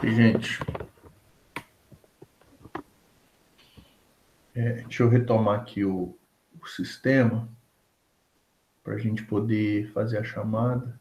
Gente, deixa eu retomar aqui o sistema para a gente poder fazer a chamada.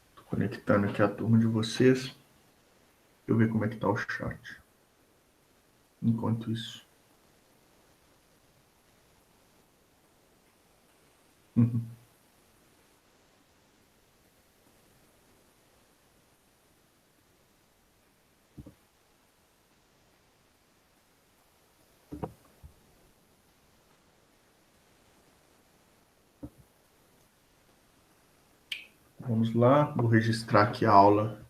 Estou conectando aqui a turma de vocês. Deixa eu ver como é que está o chat. Enquanto isso. Vamos lá, vou registrar aqui a aula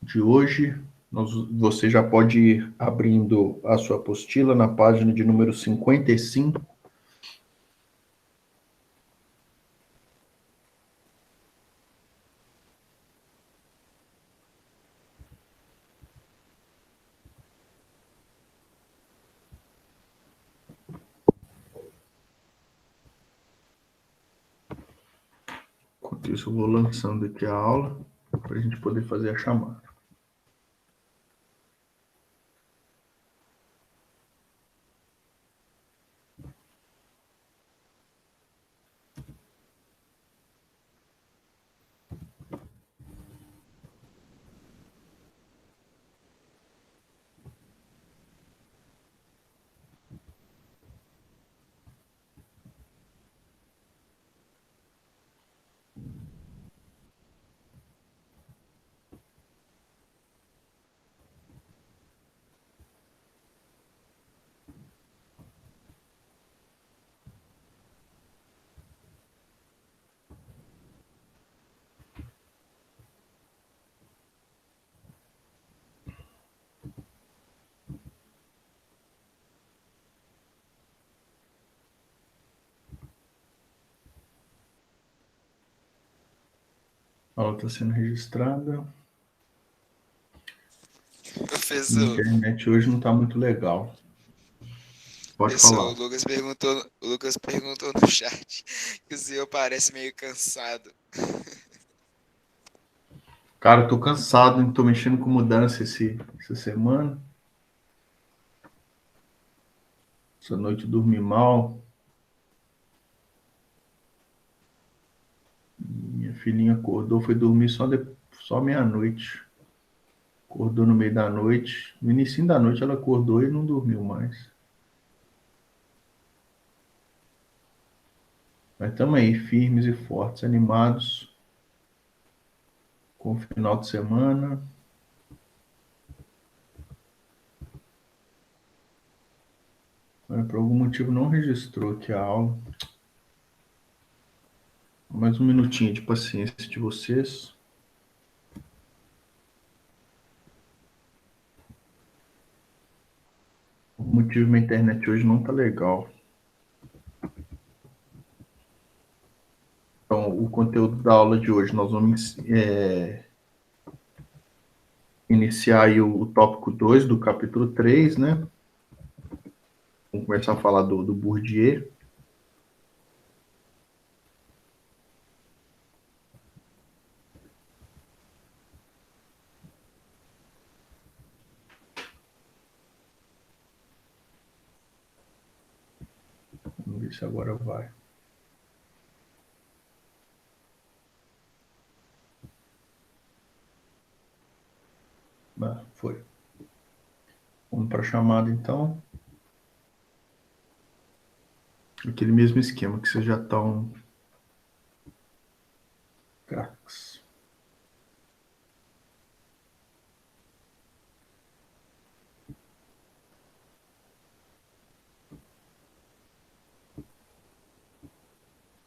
de hoje. Você já pode ir abrindo a sua apostila na página de número 55. Enquanto isso, eu vou lançando aqui a aula para a gente poder fazer a chamada. A aula está sendo registrada. Professor, A internet hoje não está muito legal. Pode falar. o Lucas perguntou no chat que o senhor parece meio cansado. Cara, eu tô cansado, tô mexendo com mudança essa semana. Essa noite eu dormi mal. Minha filhinha acordou, foi dormir só meia-noite. Acordou no meio da noite. No início da noite ela acordou e não dormiu mais. Mas estamos aí, firmes e fortes, animados com o final de semana. Mas por algum motivo não registrou aqui a aula. Mais um minutinho de paciência de vocês. Por algum motivo minha internet hoje não tá legal. Então, o conteúdo da aula de hoje, nós vamos iniciar aí o tópico 2 do capítulo 3, né? Vamos começar a falar do Bourdieu. Vamos ver se agora vai. Ah, foi. Vamos para a chamada, então. Aquele mesmo esquema que vocês já estão craques.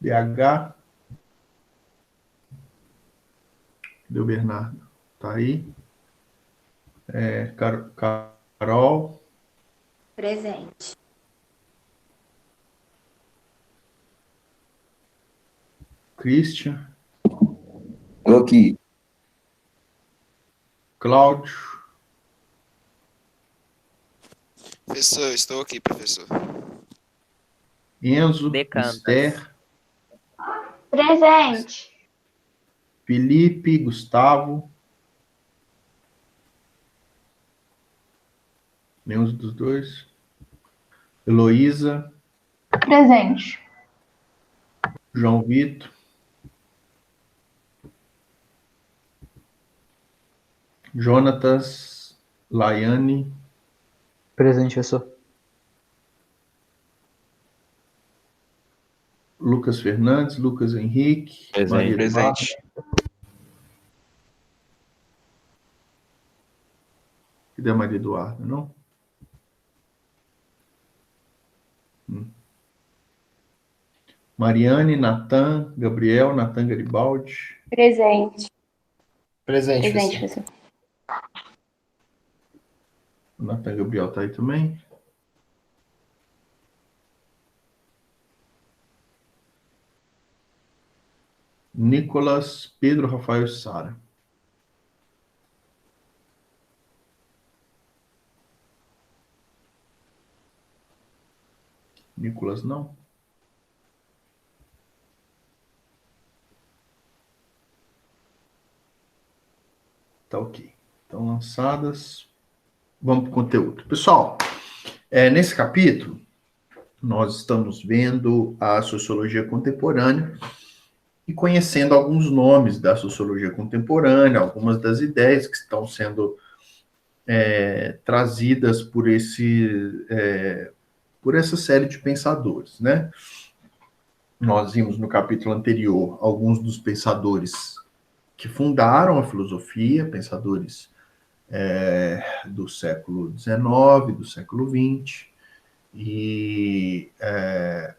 BH. Cadê o Bernardo? Tá aí. Carol. Presente. Christian. Estou aqui. Cláudio. Professor, estou aqui, professor. Enzo. Decantas. Esther. Presente. Felipe. Gustavo. Nenhum dos dois. Heloísa. Presente. João Vitor. Jonatas. Laiane. Presente, professor. Lucas Fernandes. Lucas Henrique. Maria Eduarda. Presente. Cadê a Maria Eduarda, não? Mariane, Natan, Gabriel, Natan Garibaldi. Presente. Presente, Presente, professor. professor. O Natan Gabriel tá aí também. Nicolas, Pedro, Rafael e Sara. Nicolas não. Tá ok. Então, lançadas. Vamos para o conteúdo. Pessoal, nesse capítulo, nós estamos vendo a sociologia contemporânea e conhecendo alguns nomes da sociologia contemporânea, algumas das ideias que estão sendo trazidas por essa série de pensadores, né? Nós vimos no capítulo anterior alguns dos pensadores que fundaram a filosofia, pensadores do século XIX, do século XX, e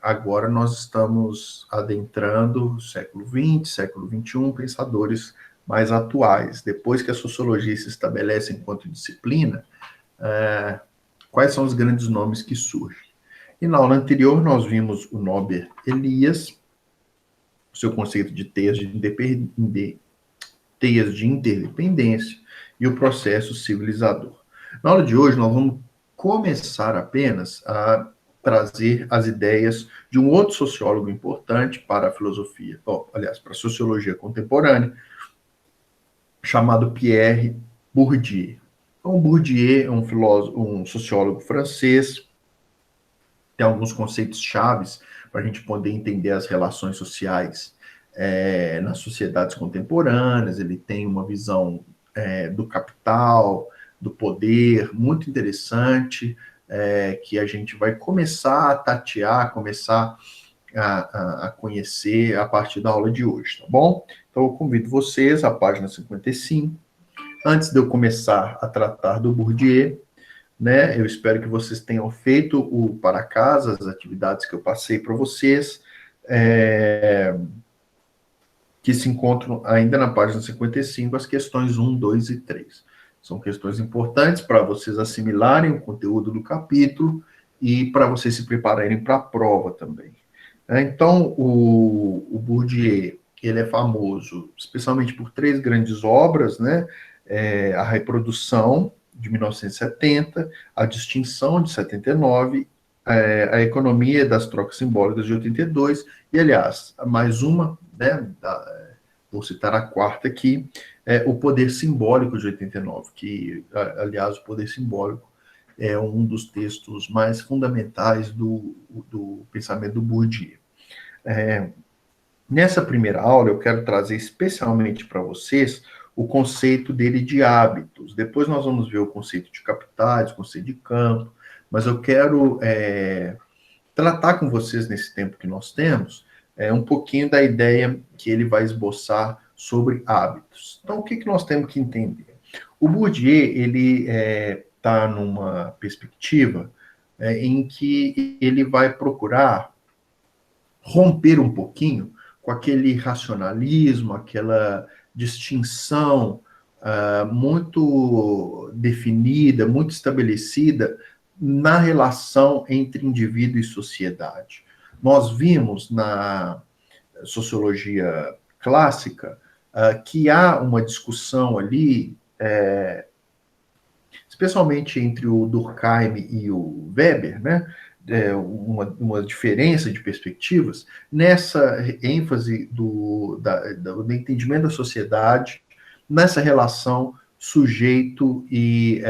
agora nós estamos adentrando o século XX, século XXI, pensadores mais atuais. Depois que a sociologia se estabelece enquanto disciplina, quais são os grandes nomes que surgem? E na aula anterior nós vimos o Norbert Elias, o seu conceito de teias de interdependência e o processo civilizador. Na aula de hoje nós vamos começar apenas a trazer as ideias de um outro sociólogo importante para a filosofia, para a sociologia contemporânea, chamado Pierre Bourdieu. Então, Bourdieu é um sociólogo francês, tem alguns conceitos chaves para a gente poder entender as relações sociais nas sociedades contemporâneas. Ele tem uma visão do capital, do poder, muito interessante, que a gente vai começar a tatear, começar a conhecer a partir da aula de hoje, tá bom? Então, eu convido vocês à página 55. Antes de eu começar a tratar do Bourdieu, né, eu espero que vocês tenham feito o para casa, as atividades que eu passei para vocês, que se encontram ainda na página 55, as questões 1, 2 e 3. São questões importantes para vocês assimilarem o conteúdo do capítulo e para vocês se prepararem para a prova também. Então, o Bourdieu, ele é famoso especialmente por 3 grandes obras, né? A Reprodução, de 1970, A Distinção, de 79, A Economia das Trocas Simbólicas, de 82, e, aliás, mais uma, né, vou citar a quarta aqui, O Poder Simbólico, de 89, que, aliás, o Poder Simbólico é um dos textos mais fundamentais do pensamento do Bourdieu. Nessa primeira aula, eu quero trazer especialmente para vocês o conceito dele de hábitos. Depois nós vamos ver o conceito de capitais, o conceito de campo, mas eu quero tratar com vocês nesse tempo que nós temos um pouquinho da ideia que ele vai esboçar sobre hábitos. Então, o que nós temos que entender? O Bourdieu, ele está numa perspectiva em que ele vai procurar romper um pouquinho com aquele racionalismo, aquela distinção muito definida, muito estabelecida na relação entre indivíduo e sociedade. Nós vimos sociologia clássica, que há uma discussão ali, especialmente entre o Durkheim e o Weber, né? Uma diferença de perspectivas nessa ênfase do entendimento da sociedade, nessa relação sujeito e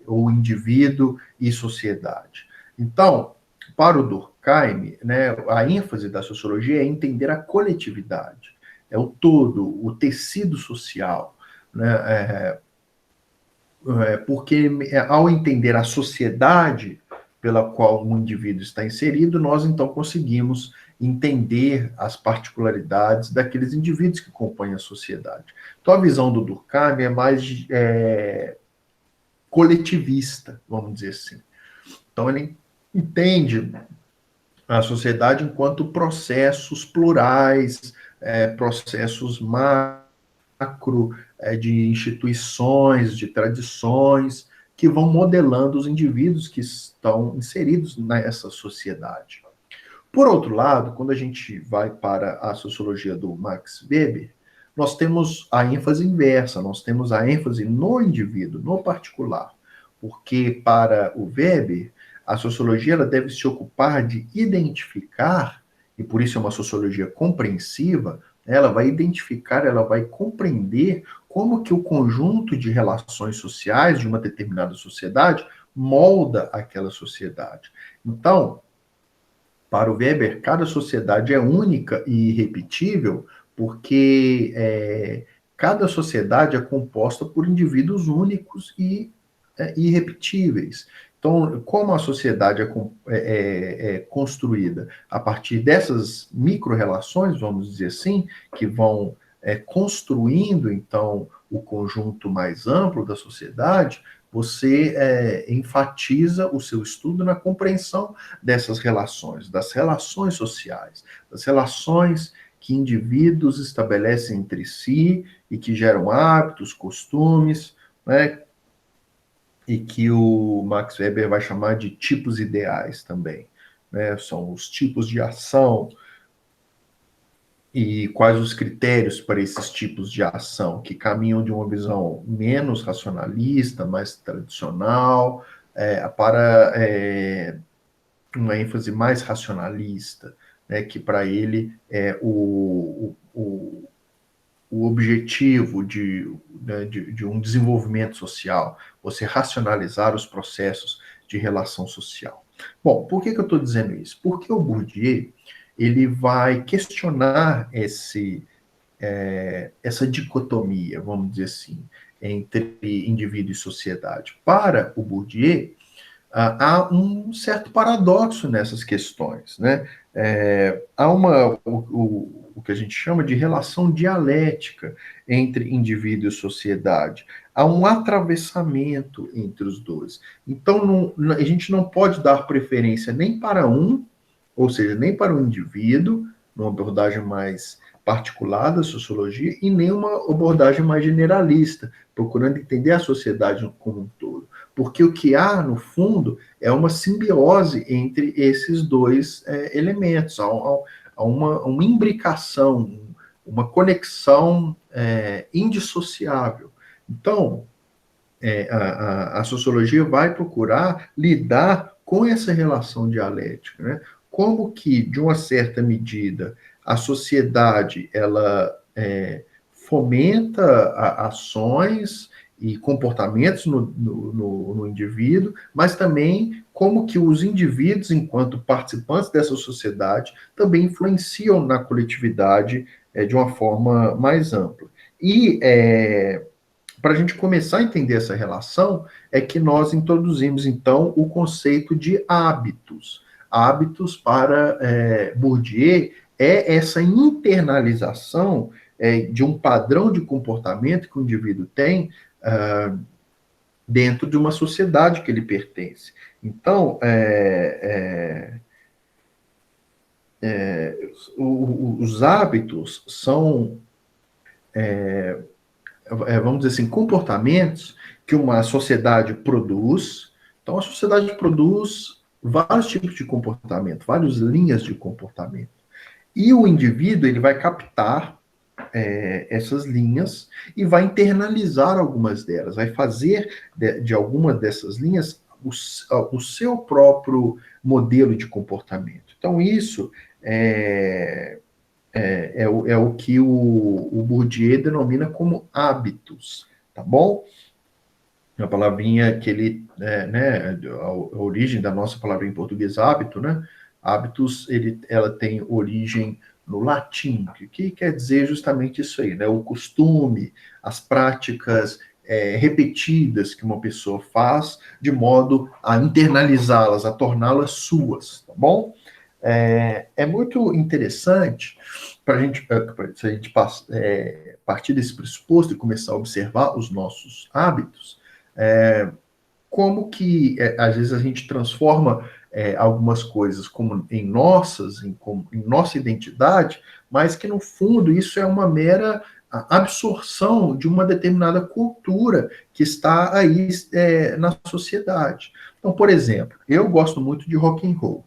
ou indivíduo e sociedade. Então, para o Durkheim, né, a ênfase da sociologia é entender a coletividade, é o todo, o tecido social, né, porque ao entender a sociedade pela qual o indivíduo está inserido, nós então conseguimos entender as particularidades daqueles indivíduos que compõem a sociedade. Então a visão do Durkheim é mais coletivista, vamos dizer assim. Então ele entende a sociedade enquanto processos plurais, processos macro, de instituições, de tradições, que vão modelando os indivíduos que estão inseridos nessa sociedade. Por outro lado, quando a gente vai para a sociologia do Max Weber, nós temos a ênfase inversa, nós temos a ênfase no indivíduo, no particular, porque para o Weber, a sociologia ela deve se ocupar de identificar, e por isso é uma sociologia compreensiva, ela vai identificar, ela vai compreender como que o conjunto de relações sociais de uma determinada sociedade molda aquela sociedade. Então, para o Weber, cada sociedade é única e irrepetível, porque cada sociedade é composta por indivíduos únicos e irrepetíveis. Então, como a sociedade é construída a partir dessas micro-relações, vamos dizer assim, que vão construindo, então, o conjunto mais amplo da sociedade, você enfatiza o seu estudo na compreensão dessas relações, das relações sociais, das relações que indivíduos estabelecem entre si e que geram hábitos, costumes, né? E que o Max Weber vai chamar de tipos ideais também, né? São os tipos de ação e quais os critérios para esses tipos de ação, que caminham de uma visão menos racionalista, mais tradicional, para uma ênfase mais racionalista, né? Que para ele é o objetivo de um desenvolvimento social, você racionalizar os processos de relação social. Bom, por que eu estou dizendo isso? Porque o Bourdieu ele vai questionar essa dicotomia, vamos dizer assim, entre indivíduo e sociedade. Para o Bourdieu, há um certo paradoxo nessas questões, né? Há o que a gente chama de relação dialética entre indivíduo e sociedade. Há um atravessamento entre os dois. Então, a gente não pode dar preferência nem para um, ou seja, nem para o indivíduo, numa abordagem mais particular da sociologia, e nem uma abordagem mais generalista, procurando entender a sociedade como um todo. Porque o que há, no fundo, é uma simbiose entre esses dois elementos. Há uma imbricação, uma conexão indissociável. Então, a sociologia vai procurar lidar com essa relação dialética, né? Como que, de uma certa medida, a sociedade ela fomenta ações e comportamentos no indivíduo, mas também como que os indivíduos, enquanto participantes dessa sociedade, também influenciam na coletividade de uma forma mais ampla. E para a gente começar a entender essa relação, é que nós introduzimos, então, o conceito de hábitos. Hábitos, para Bourdieu, é essa internalização de um padrão de comportamento que o indivíduo tem dentro de uma sociedade que ele pertence. Então, os hábitos são, vamos dizer assim, comportamentos que uma sociedade produz. Então, a sociedade produz vários tipos de comportamento, várias linhas de comportamento. E o indivíduo ele vai captar essas linhas e vai internalizar algumas delas, vai fazer de algumas dessas linhas o seu próprio modelo de comportamento. Então, isso é o que o Bourdieu denomina como hábitos, tá bom? Uma palavrinha que ele, né, a origem da nossa palavra em português, hábito, né? Hábitos, ela tem origem no latim, que quer dizer justamente isso aí, né? O costume, as práticas repetidas que uma pessoa faz, de modo a internalizá-las, a torná-las suas, tá bom? É muito interessante para a gente, se a gente partir desse pressuposto e começar a observar os nossos hábitos, como que às vezes a gente transforma algumas coisas como em nossas, em nossa identidade, mas que no fundo isso é uma mera absorção de uma determinada cultura que está aí na sociedade. Então, por exemplo, eu gosto muito de rock and roll.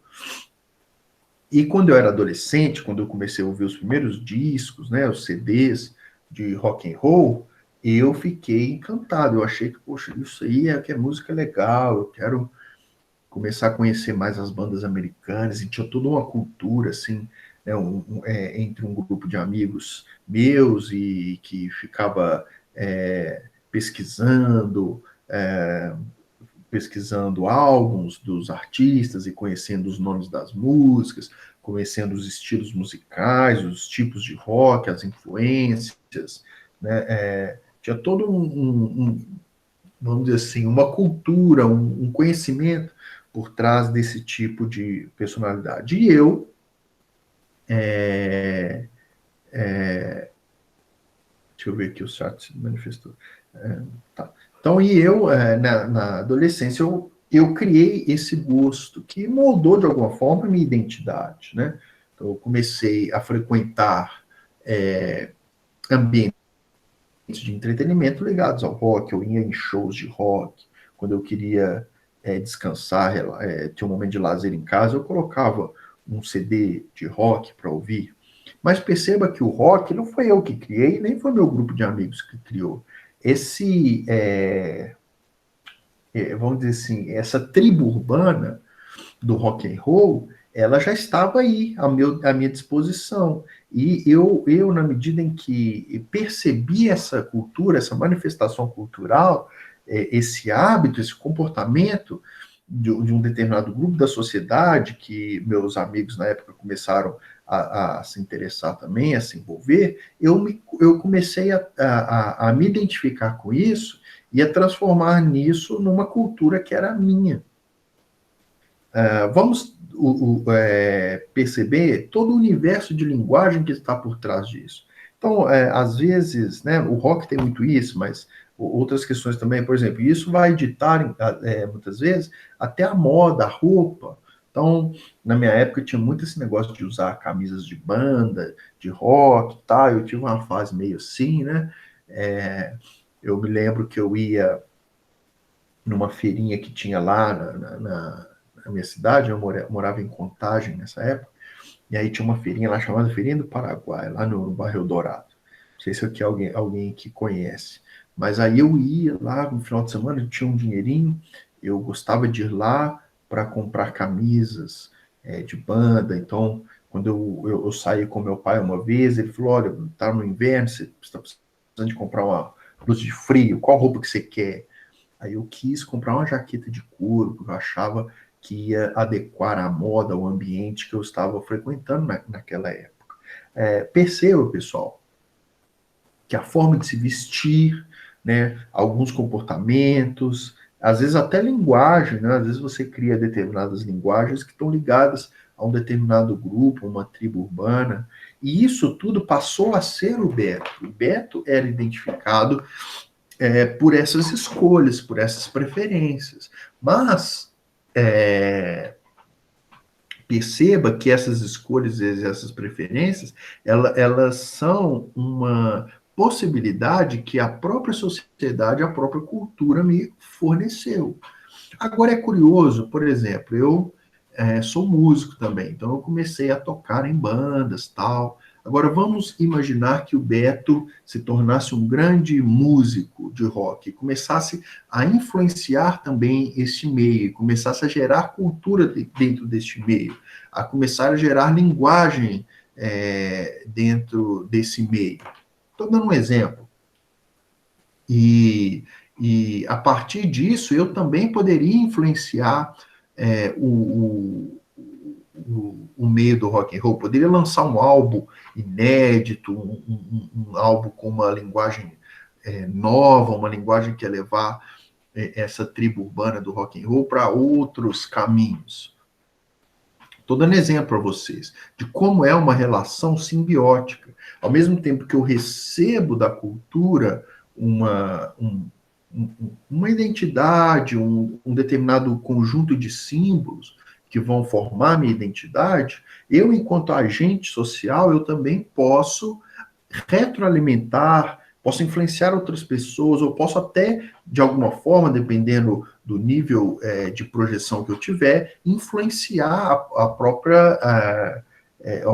E quando eu era adolescente, quando eu comecei a ouvir os primeiros discos, né, os CDs de rock and roll, eu fiquei encantado. Eu achei que, poxa, isso aí que é música legal, eu quero começar a conhecer mais as bandas americanas, e tinha toda uma cultura, assim, né, entre um grupo de amigos meus e que ficava pesquisando, pesquisando álbuns dos artistas e conhecendo os nomes das músicas, conhecendo os estilos musicais, os tipos de rock, as influências, né? Tinha todo vamos dizer assim, uma cultura, um conhecimento por trás desse tipo de personalidade. E eu deixa eu ver aqui o chat se manifestou. Tá. Então, e eu, na adolescência, eu criei esse gosto que moldou, de alguma forma, a minha identidade, né? Então, eu comecei a frequentar ambientes de entretenimento ligados ao rock, eu ia em shows de rock, quando eu queria descansar, ter um momento de lazer em casa, eu colocava um CD de rock para ouvir. Mas perceba que o rock não foi eu que criei, nem foi meu grupo de amigos que criou. Esse, vamos dizer assim, essa tribo urbana do rock and roll, ela já estava aí à minha disposição. E eu, na medida em que percebi essa cultura, essa manifestação cultural, esse hábito, esse comportamento de um determinado grupo da sociedade, que meus amigos na época começaram a se interessar também, a se envolver, eu comecei a me identificar com isso e a transformar nisso numa cultura que era minha. Vamos perceber todo o universo de linguagem que está por trás disso. Então, às vezes, né, o rock tem muito isso, mas outras questões também, por exemplo, isso vai ditar, muitas vezes, até a moda, a roupa. Então, na minha época, tinha muito esse negócio de usar camisas de banda, de rock, tá? Eu tive uma fase meio assim, né? Eu me lembro que eu ia numa feirinha que tinha lá na minha cidade, eu morava em Contagem nessa época, e aí tinha uma feirinha lá chamada Feirinha do Paraguai, lá no bairro Dourado. Não sei se aqui é alguém que conhece. Mas aí eu ia lá no final de semana, eu tinha um dinheirinho, eu gostava de ir lá para comprar camisas de banda. Então, quando eu saí com meu pai uma vez, ele falou, olha, tá no inverno, você está precisando de comprar uma blusa de frio, qual roupa que você quer? Aí eu quis comprar uma jaqueta de couro, porque eu achava que ia adequar a moda, ao ambiente que eu estava frequentando naquela época. Perceba, pessoal, que a forma de se vestir, né, alguns comportamentos, às vezes até linguagem, né, às vezes você cria determinadas linguagens que estão ligadas a um determinado grupo, uma tribo urbana, e isso tudo passou a ser o Beto. O Beto era identificado por essas escolhas, por essas preferências. Mas perceba que essas escolhas e essas preferências, elas são uma possibilidade que a própria sociedade, a própria cultura me forneceu. Agora é curioso, por exemplo, eu sou músico também, então eu comecei a tocar em bandas, tal. Agora vamos imaginar que o Beto se tornasse um grande músico de rock, começasse a influenciar também este meio, começasse a gerar cultura dentro deste meio, a começar a gerar linguagem dentro desse meio. Estou dando um exemplo. E a partir disso, eu também poderia influenciar o meio do rock and roll, poderia lançar um álbum inédito, um álbum com uma linguagem nova, uma linguagem que ia levar essa tribo urbana do rock and roll para outros caminhos. Estou dando exemplo para vocês de como é uma relação simbiótica. Ao mesmo tempo que eu recebo da cultura uma identidade, um determinado conjunto de símbolos que vão formar minha identidade, eu, enquanto agente social, eu também posso retroalimentar, posso influenciar outras pessoas, ou posso até, de alguma forma, dependendo do nível de projeção que eu tiver, influenciar a própria,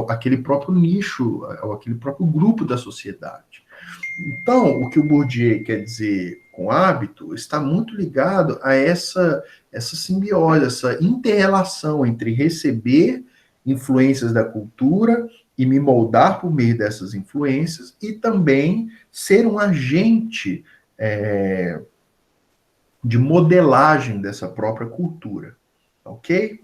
aquele próprio nicho, ou aquele próprio grupo da sociedade. Então, o que o Bourdieu quer dizer com hábito está muito ligado a essa simbiose, essa inter-relação entre receber influências da cultura e me moldar por meio dessas influências e também ser um agente de modelagem dessa própria cultura, ok?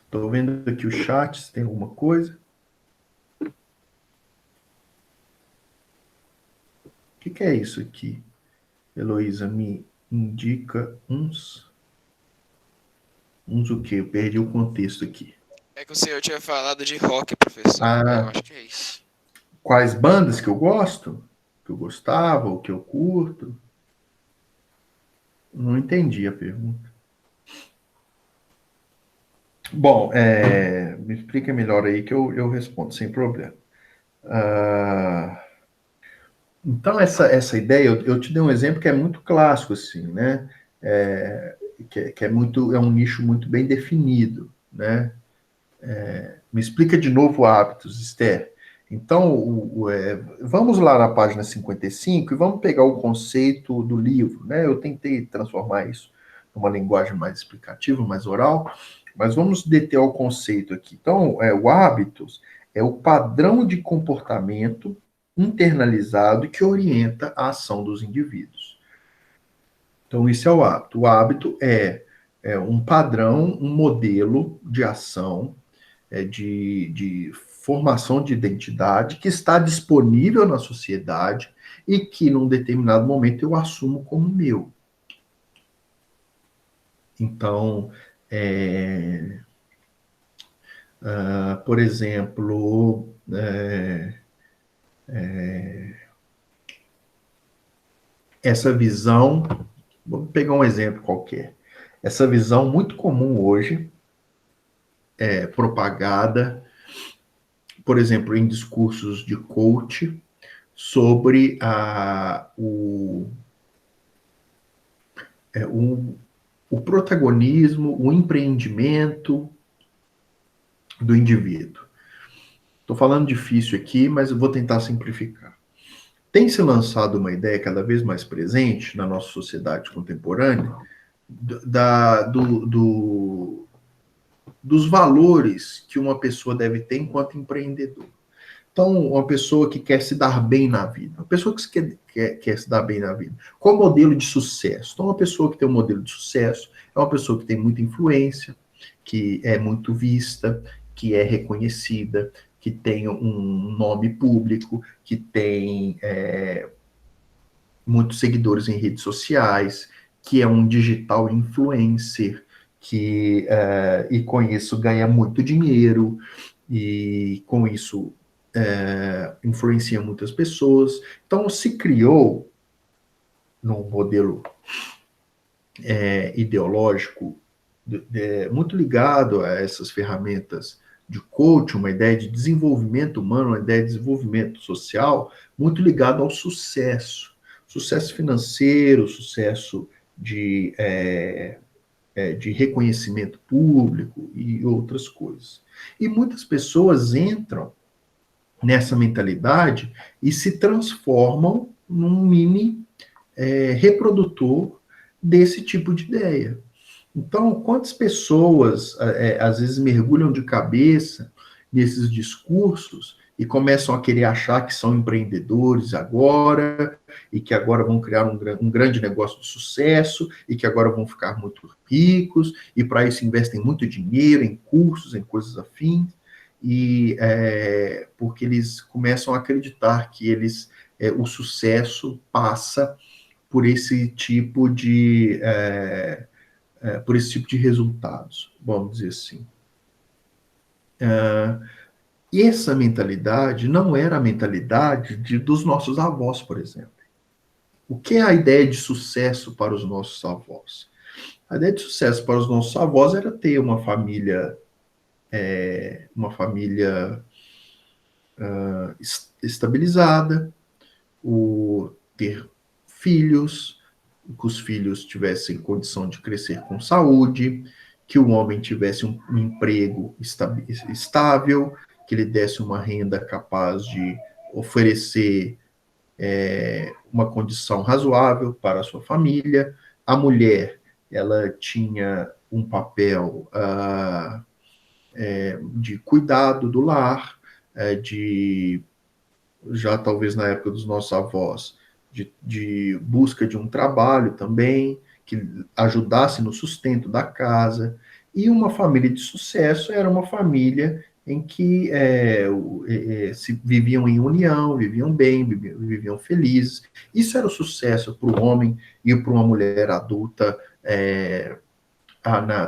Estou vendo aqui o chat, se tem alguma coisa. O que é isso aqui? Heloísa, me indica uns o quê? Eu perdi o contexto aqui. É que o senhor tinha falado de rock, professor. Eu acho que é isso. Quais bandas que eu gosto? Que eu gostava, ou que eu curto? Não entendi a pergunta. Bom, me explica melhor aí que eu respondo sem problema. Então, essa ideia, eu te dei um exemplo que é muito clássico, assim, né? Que é um nicho muito bem definido, né? Me explica de novo hábitos, Esther. Então, vamos lá na página 55 e vamos pegar o conceito do livro, né? Eu tentei transformar isso numa linguagem mais explicativa, mais oral, mas vamos deter ao conceito aqui. Então, o hábitos é o padrão de comportamento internalizado que orienta a ação dos indivíduos. Então, isso é o hábito. O hábito é um padrão, um modelo de ação, de formação de identidade que está disponível na sociedade e que, num determinado momento, eu assumo como meu. Então, por exemplo, essa visão, vamos pegar um exemplo qualquer, essa visão muito comum hoje, propagada, por exemplo, em discursos de coach, sobre o protagonismo, o empreendimento do indivíduo. Estou falando difícil aqui, mas eu vou tentar simplificar. Tem se lançado uma ideia cada vez mais presente na nossa sociedade contemporânea dos valores que uma pessoa deve ter enquanto empreendedor. Então, uma pessoa que quer se dar bem na vida, uma pessoa que quer se dar bem na vida, qual o modelo de sucesso? Então, uma pessoa que tem um modelo de sucesso é uma pessoa que tem muita influência, que é muito vista, que é reconhecida, que tem um nome público, que tem muitos seguidores em redes sociais, que é um digital influencer, e com isso ganha muito dinheiro, e com isso influencia muitas pessoas. Então, se criou, num modelo ideológico muito ligado a essas ferramentas de coaching, uma ideia de desenvolvimento humano, uma ideia de desenvolvimento social, muito ligado ao sucesso. Sucesso financeiro, sucesso de reconhecimento público e outras coisas. E muitas pessoas entram nessa mentalidade e se transformam num mini reprodutor desse tipo de ideia. Então, quantas pessoas, às vezes, mergulham de cabeça nesses discursos e começam a querer achar que são empreendedores agora, e que agora vão criar um grande negócio de sucesso, e que agora vão ficar muito ricos, e para isso investem muito dinheiro em cursos, em coisas afins, e porque eles começam a acreditar que o sucesso passa por esse tipo de por esse tipo de resultados, vamos dizer assim. E essa mentalidade não era a mentalidade dos nossos avós, por exemplo. O que é a ideia de sucesso para os nossos avós? A ideia de sucesso para os nossos avós era ter uma família estabilizada, ter filhos, que os filhos tivessem condição de crescer com saúde, que o homem tivesse um emprego estável, que ele desse uma renda capaz de oferecer uma condição razoável para a sua família. A mulher, ela tinha um papel de cuidado do lar, já talvez na época dos nossos avós, de busca de um trabalho também, que ajudasse no sustento da casa. E uma família de sucesso era uma família em que se viviam em união, viviam bem, viviam felizes. Isso era o sucesso para o homem e para uma mulher adulta,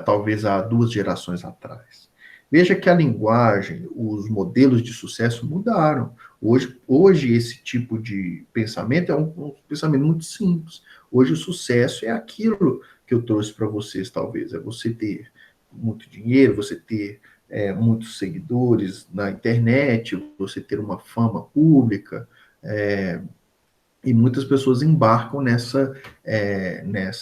talvez há 2 gerações atrás. Veja que a linguagem, os modelos de sucesso mudaram. Hoje esse tipo de pensamento é um pensamento muito simples. Hoje o sucesso é aquilo que eu trouxe para vocês, talvez. É você ter muito dinheiro, você ter muitos seguidores na internet, você ter uma fama pública, e muitas pessoas embarcam nessa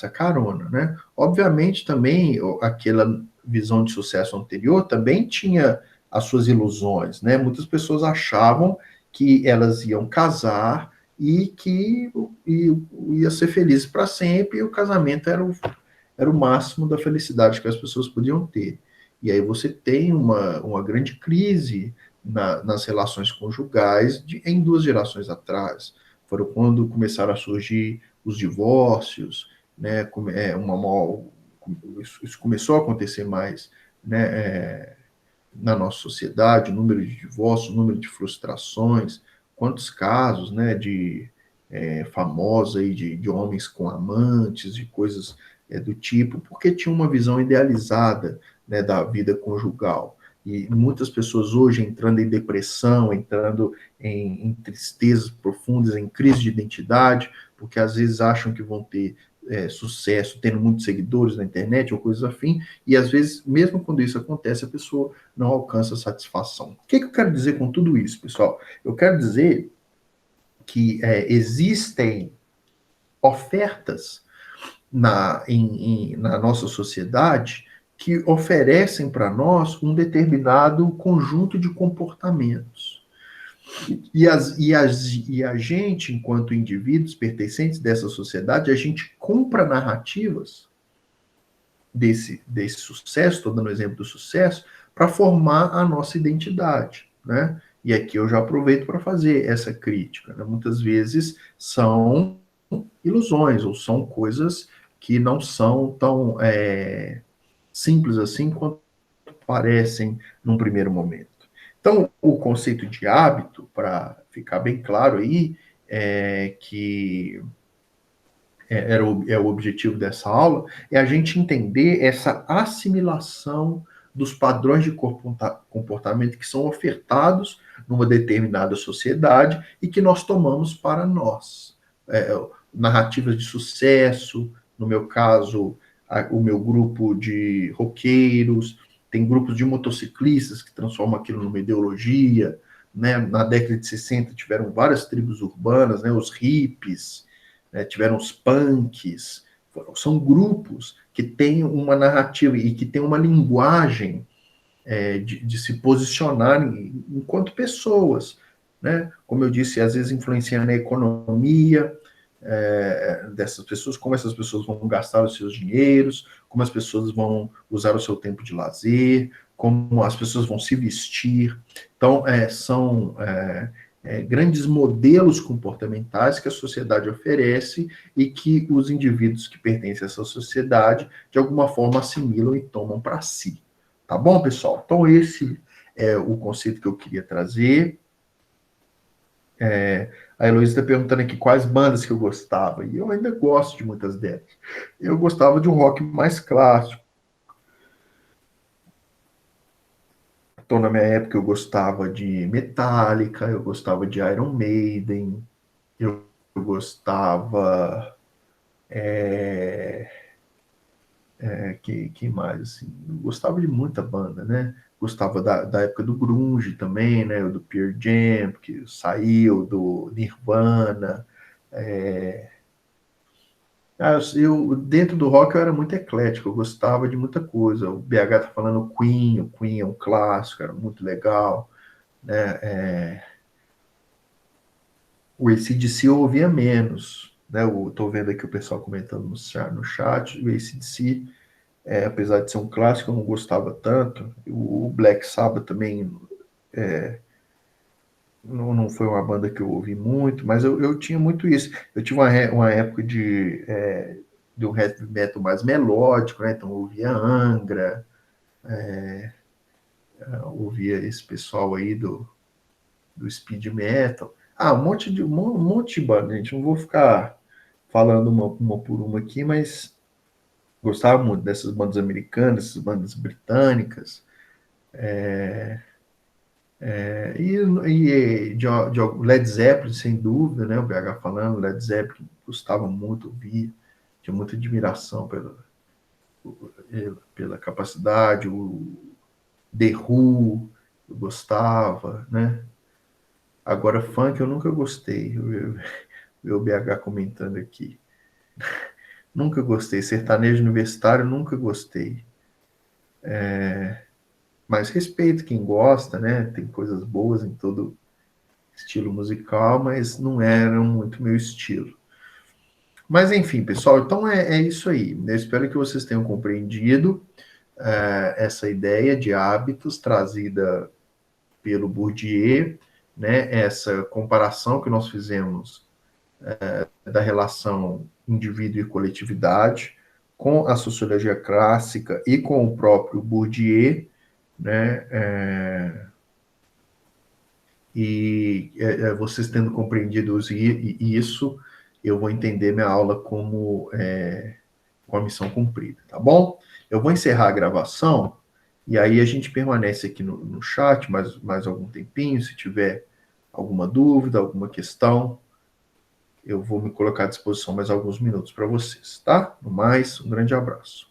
carona, né? Obviamente também aquela visão de sucesso anterior também tinha as suas ilusões, né? Muitas pessoas achavam que elas iam casar e que ia ser feliz para sempre, e o casamento era o máximo da felicidade que as pessoas podiam ter. E aí você tem uma grande crise nas relações conjugais em 2 gerações atrás. Foram quando começaram a surgir os divórcios, né? Isso começou a acontecer mais, né, na nossa sociedade, o número de divórcios, o número de frustrações, quantos casos, né, de famosos aí de homens com amantes, de coisas do tipo, porque tinha uma visão idealizada, né, da vida conjugal. E muitas pessoas hoje entrando em depressão, entrando em tristezas profundas, em crise de identidade, porque às vezes acham que vão ter sucesso tendo muitos seguidores na internet ou coisas afim, e às vezes, mesmo quando isso acontece, a pessoa não alcança satisfação. O que eu quero dizer com tudo isso, pessoal? Eu quero dizer que existem ofertas na nossa sociedade que oferecem para nós um determinado conjunto de comportamentos. E a gente, enquanto indivíduos pertencentes dessa sociedade, a gente compra narrativas desse sucesso, estou dando o exemplo do sucesso, para formar a nossa identidade, né? E aqui eu já aproveito para fazer essa crítica, né? Muitas vezes são ilusões, ou são coisas que não são tão simples assim quanto parecem num primeiro momento. Então, o conceito de hábito, para ficar bem claro aí, que é o objetivo dessa aula, é a gente entender essa assimilação dos padrões de comportamento que são ofertados numa determinada sociedade e que nós tomamos para nós. Narrativas de sucesso, no meu caso, o meu grupo de roqueiros, tem grupos de motociclistas que transformam aquilo numa ideologia, né? Na década de 60 tiveram várias tribos urbanas, né? Os hippies, né? Tiveram os punks, são grupos que têm uma narrativa e que têm uma linguagem de se posicionar enquanto pessoas, né? Como eu disse, às vezes influenciando na economia dessas pessoas, como essas pessoas vão gastar os seus dinheiros, como as pessoas vão usar o seu tempo de lazer, como as pessoas vão se vestir. Então, são grandes modelos comportamentais que a sociedade oferece e que os indivíduos que pertencem a essa sociedade, de alguma forma, assimilam e tomam para si. Tá bom, pessoal? Então, esse é o conceito que eu queria trazer. A Heloísa está perguntando aqui quais bandas que eu gostava, e eu ainda gosto de muitas delas. Eu gostava de um rock mais clássico. Então, na minha época, eu gostava de Metallica, eu gostava de Iron Maiden, eu gostava... que mais, assim? Eu gostava de muita banda, né? Gostava da época do grunge também, né? Do Pearl Jam, que saiu, do Nirvana. Dentro do rock, eu era muito eclético, eu gostava de muita coisa. O BH tá falando Queen, o Queen é um clássico, era muito legal, né? O AC/DC eu ouvia menos, né? Eu tô vendo aqui o pessoal comentando no chat, o AC/DC, apesar de ser um clássico, eu não gostava tanto. O Black Sabbath também não foi uma banda que eu ouvi muito, mas eu tinha muito isso. Eu tive uma época de um heavy metal mais melódico, né? Então eu ouvia Angra, ouvia esse pessoal aí do speed metal. Um monte de banda, gente. Não vou ficar falando uma por uma aqui, mas gostava muito dessas bandas americanas, dessas bandas britânicas. De Led Zeppelin, sem dúvida, né? O BH falando, Led Zeppelin gostava muito, ouvir, tinha muita admiração pela capacidade, o The Who, eu gostava, né? Agora, funk eu nunca gostei, o BH comentando aqui. Nunca gostei, sertanejo universitário nunca gostei. Mas respeito quem gosta, né? Tem coisas boas em todo estilo musical, mas não era muito meu estilo. Mas enfim, pessoal, então é isso aí. Eu espero que vocês tenham compreendido essa ideia de hábitos trazida pelo Bourdieu, né? Essa comparação que nós fizemos da relação indivíduo e coletividade com a sociologia clássica e com o próprio Bourdieu, né? Vocês tendo compreendido isso, eu vou entender minha aula como com a missão cumprida, tá bom? Eu vou encerrar a gravação e aí a gente permanece aqui no chat mais algum tempinho. Se tiver alguma dúvida, alguma questão, eu vou me colocar à disposição mais alguns minutos para vocês, tá? No mais, um grande abraço.